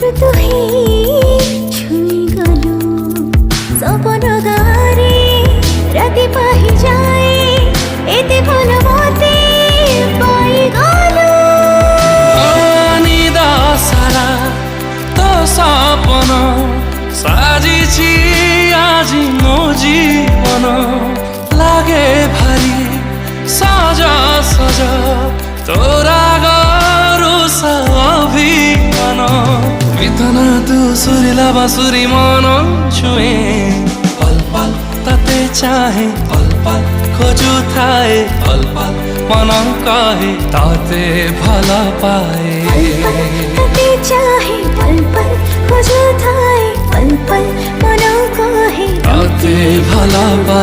তোর তুহি ছুঁই গেল সপন গারে রাতে পাহি যায় এতে ভালো মতে পাই গেল নিদা সারা তো সপন সাজিছি আজি মো জীবন লাগে ভারি সজা সজা তোরা গরু অভিমান বিতনা তু সুরিলা বাসুরি মন ছুঁয়ে পল পল তাতে চাহে পল পল খোঁজু থায়ে পল পল মন কহে তাতে ভাল পায়ে তাতে চাহে পল পল খোঁজো থায় পল পল মন কহে তাতে ভাল পায়ে।